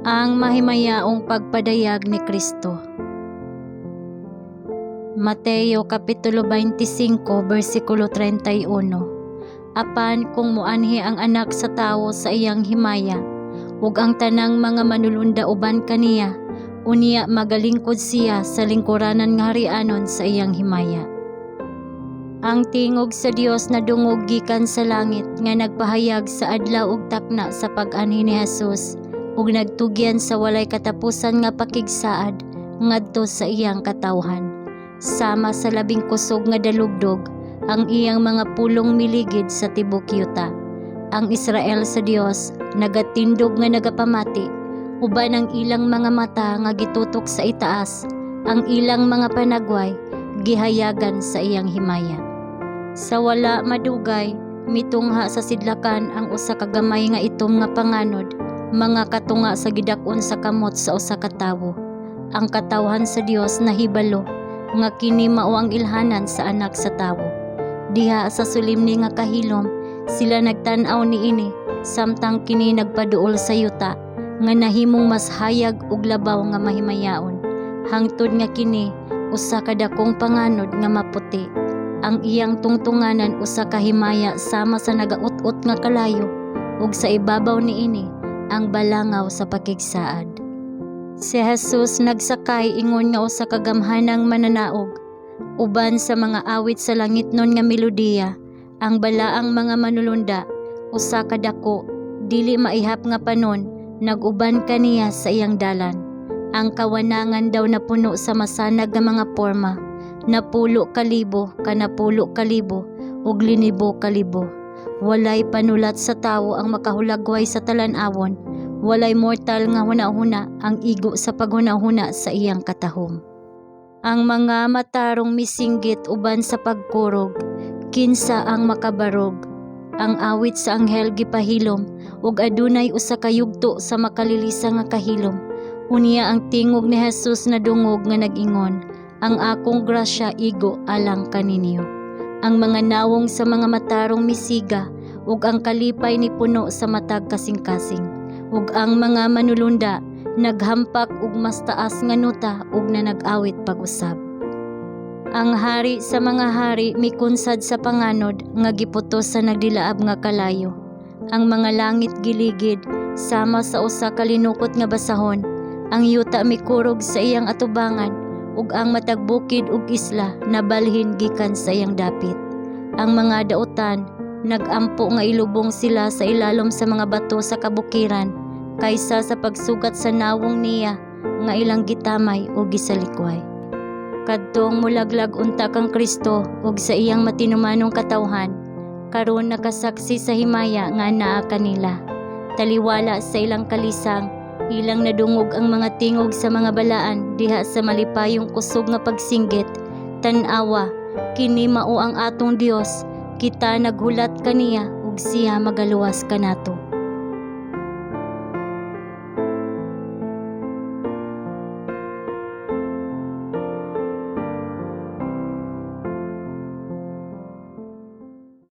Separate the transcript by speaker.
Speaker 1: Ang mahimayaong pagpadayag ni Kristo. Mateo Kapitulo 25, versikulo 31. Apan kung muanhi ang anak sa tawo sa iyang himaya, ug ang tanang mga manulunda uban kaniya, unya magalingkod siya sa lingkuranan nga harianon sa iyang himaya. Ang tingog sa Dios na dungog gikan sa langit nga nagpahayag sa adlaw ug takna sa pag-anhi ni Jesus, ug nagtugyan sa walay katapusan nga pakigsaad ngadto sa iyang katawhan. Sama sa labing kusog nga dalugdog, ang iyang mga pulong miligid sa tibok yuta. Ang Israel sa Dios nagatindog nga nagapamati, uban ang ilang mga mata nga gitutok sa itaas, ang ilang mga panagway gihayagan sa iyang himaya. Sa wala madugay, mitungha sa sidlakan ang usa ka gamay nga itom nga panganod, mga katunga sa gidak-on sa kamot sa usa ka tawo. Ang katawhan sa Dios nahibalo nga kini mao ang ilhanan sa anak sa tawo. Diha sa sulimni nga kahilom, sila nagtan-aw niini, samtang kini nagpaduol sa yuta nga nahimong mas hayag ug labaw nga mahimayaon. Hangtod nga kini usa ka dakong panganod nga maputi. Ang iyang tungtunganan usa ka himaya sama sa nagaut-ut nga kalayo, ug sa ibabaw niini ang balangaw sa pakigsaad. Si Jesus nagsakay ingon nga usa ka gamhanang mananaog, uban sa mga awit sa langitnon nga melodiya. Ang balaang mga manulunda, usa ka dako, dili maihap nga panon, naguban kaniya sa iyang dalan. Ang kawanangan daw na puno sa masanag nga mga porma, napulo kalibo, kanapulo kalibo, ug linibo kalibo. Walay panulat sa tawo ang makahulagway sa talan-awon, walay mortal nga hunahuna ang igo sa paghunahuna sa iyang katahom. Ang mga matarong misinggit uban sa pagkurog, kinsa ang makabarog. Ang awit sa anghel gipahilom, ug adunay usa ka yugto sa makalilisa nga kahilom. Unya ang tingog ni Jesus na dungog nga nag-ingon, ang akong grasya igo alang kaninyo. Ang mga nawong sa mga matarong misiga, ug ang kalipay ni puno sa matag kasing-kasing. Ug ang mga manulunda naghampak ug mas taas nga nota ug na nag-awit pag-usab. Ang hari sa mga hari mikunsad sa panganod nga giputos sa nagdilaab nga kalayo. Ang mga langit giligid sama sa usa ka linukot nga basahon. Ang yuta mikurog sa iyang atubangan, ug ang matag bukid ug isla nabalhin gikan sa iyang dapit. Ang mga dautan nagampo nga ilubong sila sa ilalom sa mga bato sa kabukiran, kaysa sa pagsugat sa nawong niya nga ilang gitamay o gisalikway. Kadtong mulaglag unta kang Kristo ug sa iyang matinumanong katawhan, karon nakasaksi sa himaya nga naa kanila. Taliwala sa ilang kalisang, ilang nadungog ang mga tingog sa mga balaan diha sa malipayong kusog nga pagsinggit. Tan-awa, kini mao ang atong Dios, kita naghulat kaniya ug siya magaluwas kanato.